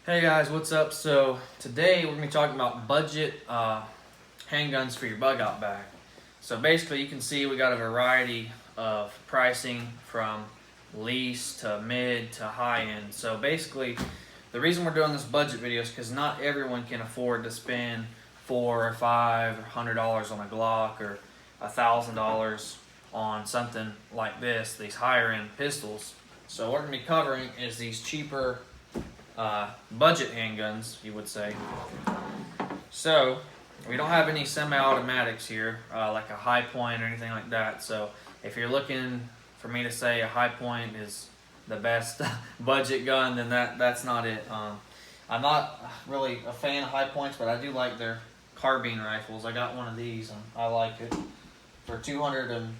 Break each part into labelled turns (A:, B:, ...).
A: Hey guys, what's up? So today we're going to be talking about budget handguns for your bug out bag. So basically you can see we got a variety of pricing from lease to mid to high end. So basically the reason we're doing this budget video is because not everyone can afford to spend $4 or $5 or $100 on a Glock or $1,000 on something like this, these higher end pistols. So what we're going to be covering is these cheaper budget handguns, you would say. So we don't have any semi-automatics here, like a High Point or anything like that. So if you're looking for me to say a High Point is the best budget gun, then that's not it. I'm not really a fan of High Points, but I do like their carbine rifles. I got one of these and I like it for $250,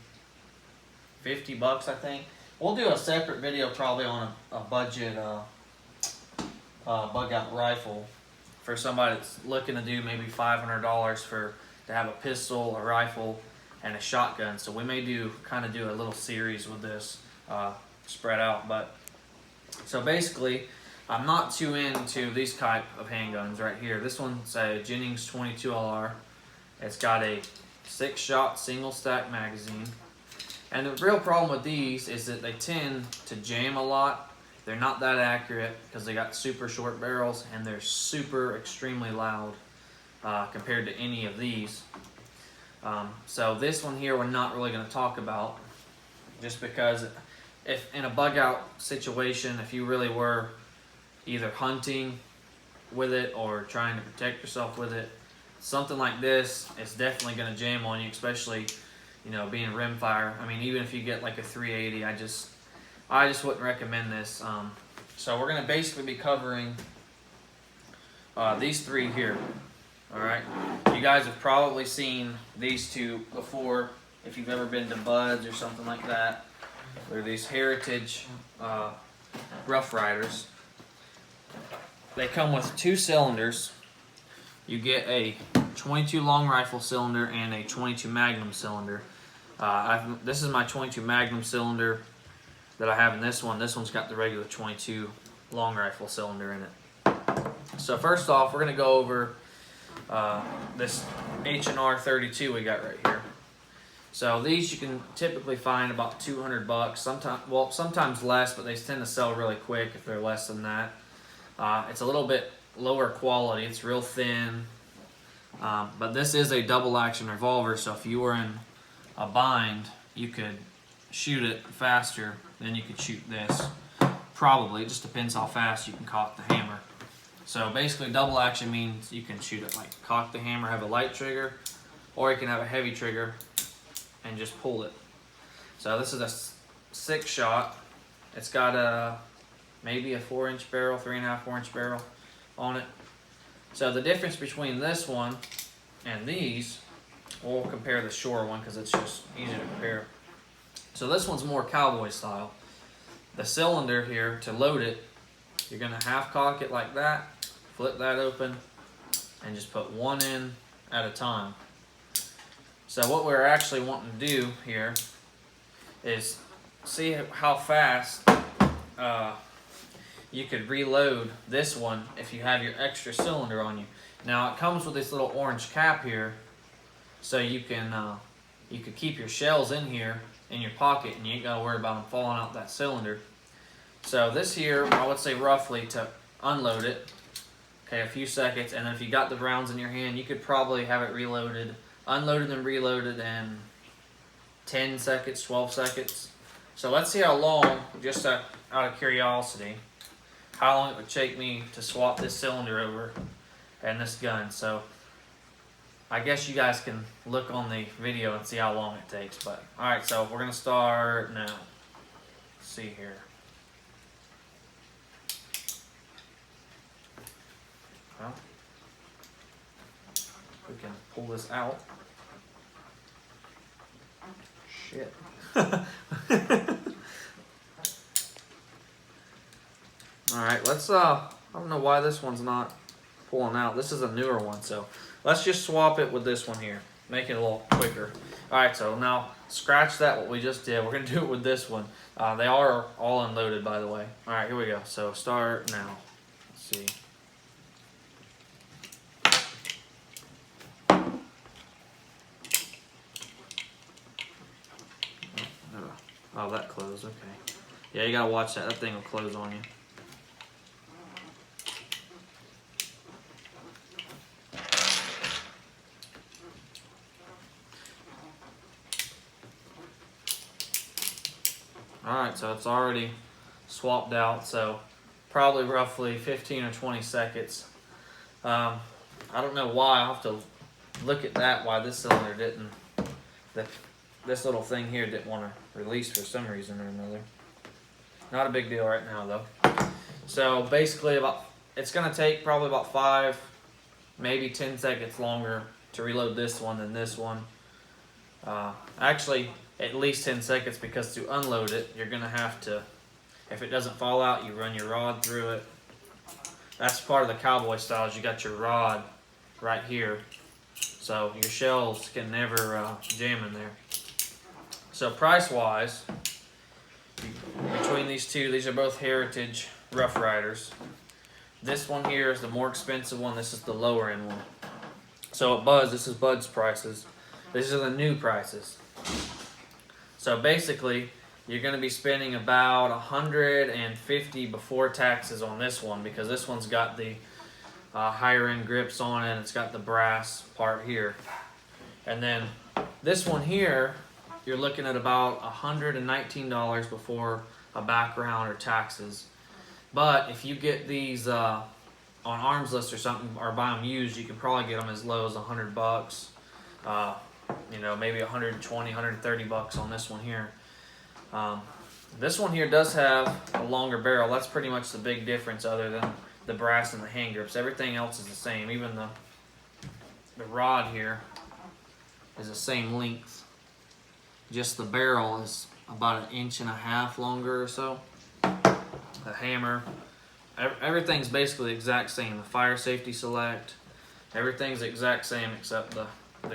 A: I think. We'll do a separate video probably on a budget bug out rifle for somebody that's looking to do maybe $500 to have a pistol, a rifle, and a shotgun. So we may do a little series with this spread out. But so basically, I'm not too into these type of handguns right here. This one's a Jennings 22LR. It's got a 6-shot single stack magazine. And the real problem with these is that they tend to jam a lot. They're not that accurate because they got super short barrels and they're super extremely loud compared to any of these. So this one here we're not really going to talk about, just because if in a bug out situation, if you really were either hunting with it or trying to protect yourself with it, something like this is definitely going to jam on you, especially being rimfire. I mean, even if you get like a 380, I just wouldn't recommend this. So we're going to basically be covering these three here. Alright, you guys have probably seen these two before if you've ever been to Buds or something like that. They're these Heritage Rough Riders. They come with 2 cylinders. You get a 22 long rifle cylinder and a 22 Magnum cylinder. This is my 22 Magnum cylinder that I have in this one. This one's got the regular 22 long rifle cylinder in it. So first off, we're going to go over this H&R 32 we got right here. So these you can typically find about $200. Sometimes less, but they tend to sell really quick if they're less than that. It's a little bit lower quality. It's real thin. But this is a double action revolver, so if you were in a bind, you could shoot it faster than you could shoot this. Probably. It just depends how fast you can cock the hammer. So basically double action means you can shoot it like cock the hammer, have a light trigger, or you can have a heavy trigger and just pull it. So this is a 6-shot. It's got maybe a 4-inch barrel, 3.5, 4-inch barrel on it. So the difference between this one and these, we'll compare the Shore one because it's just easier to compare. So this one's more cowboy style. The cylinder here, to load it, you're going to half cock it like that, flip that open, and just put one in at a time. So what we're actually wanting to do here is see how fast you could reload this one if you have your extra cylinder on you. Now it comes with this little orange cap here, so you could keep your shells in here in your pocket and you ain't got to worry about them falling out that cylinder. So this here, I would say roughly to unload it, okay, a few seconds, and then if you got the rounds in your hand, you could probably have it reloaded, unloaded and reloaded in 10 seconds, 12 seconds. So let's see how long, just out of curiosity, how long it would take me to swap this cylinder over and this gun. So I guess you guys can look on the video and see how long it takes. But alright, so we're going to start now. Let's see here. Well, we can pull this out. Shit. Alright, let's I don't know why this one's not pulling out. This is a newer one, so let's just swap it with this one here. Make it a little quicker. Alright, so now scratch that what we just did. We're gonna do it with this one. They are all unloaded, by the way. Alright, here we go. So start now. Let's see. Oh, that closed, okay. Yeah, you gotta watch that. That thing will close on you. Alright, so it's already swapped out, so probably roughly 15 or 20 seconds. I don't know why. I'll have to look at that, why this cylinder didn't, this little thing here didn't want to release for some reason or another. Not a big deal right now though. So basically it's going to take probably about 5, maybe 10 seconds longer to reload this one than this one. Actually, at least 10 seconds, because to unload it, you're going to have to, if it doesn't fall out, you run your rod through it. That's part of the cowboy style, is you got your rod right here, so your shells can never jam in there. So price wise, between these two, these are both Heritage Rough Riders. This one here is the more expensive one, this is the lower end one. So at Bud's, this is Bud's prices. These are the new prices. So basically, you're going to be spending about $150 before taxes on this one, because this one's got the higher end grips on it, and it's got the brass part here. And then this one here, you're looking at about $119 before a background or taxes. But if you get these on Arms List or something, or buy them used, you can probably get them as low as $100. You know, maybe 120, 130 bucks on this one here. This one here does have a longer barrel. That's pretty much the big difference, other than the brass and the hand grips. Everything else is the same. Even the rod here is the same length. Just the barrel is about 1.5 inches longer or so. The hammer, everything's basically the exact same. The fire safety select, everything's the exact same except the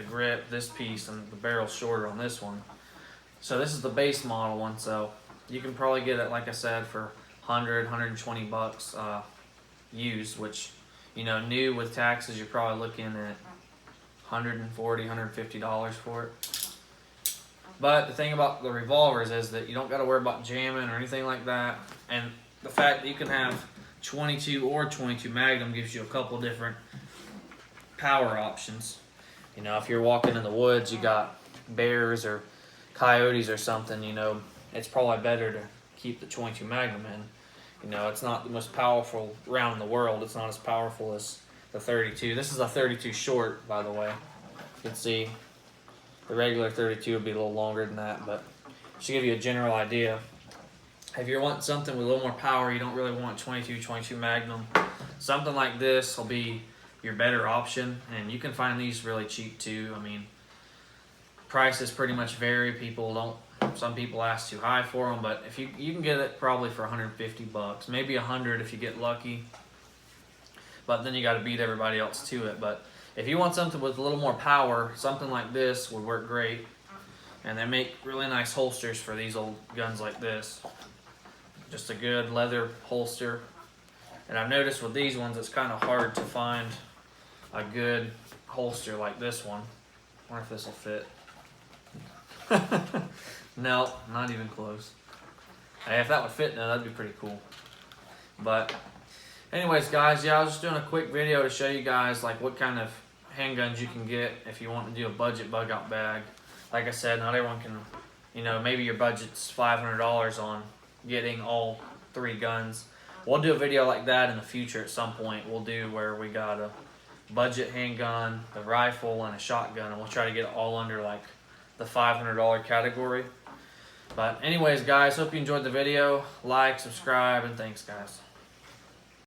A: grip, this piece, and the barrel's shorter on this one. So this is the base model one, so you can probably get it, like I said, for 100, 120 bucks used, which, you know, new with taxes, you're probably looking at $140, $150 for it. But the thing about the revolvers is that you don't got to worry about jamming or anything like that. And the fact that you can have 22 or 22 Magnum gives you a couple different power options. You know, if you're walking in the woods, you got bears or coyotes or something, you know, it's probably better to keep the 22 Magnum in. You know, it's not the most powerful round in the world. It's not as powerful as the 32. This is a 32 short, by the way. You can see the regular 32 would be a little longer than that, but to give you a general idea, if you're wanting something with a little more power, you don't really want 22 Magnum, something like this will be your better option. And you can find these really cheap too. I mean, prices pretty much vary. Some people ask too high for them, but if you can get it probably for 150 bucks, maybe 100 if you get lucky. But then you got to beat everybody else to it. But if you want something with a little more power, something like this would work great. And they make really nice holsters for these old guns like this. Just a good leather holster. And I've noticed with these ones, it's kind of hard to find a good holster like this one. I wonder if this will fit. No, not even close. Hey, if that would fit now, that'd be pretty cool. But anyways, guys, yeah, I was just doing a quick video to show you guys like what kind of handguns you can get if you want to do a budget bug out bag. Like I said, not everyone can, you know, maybe your budget's $500 on getting all 3 guns. We'll do a video like that in the future at some point. We'll do where we got a budget handgun, a rifle, and a shotgun, and we'll try to get it all under like the $500 category. But anyways, guys, hope you enjoyed the video. Like, subscribe, and thanks, guys.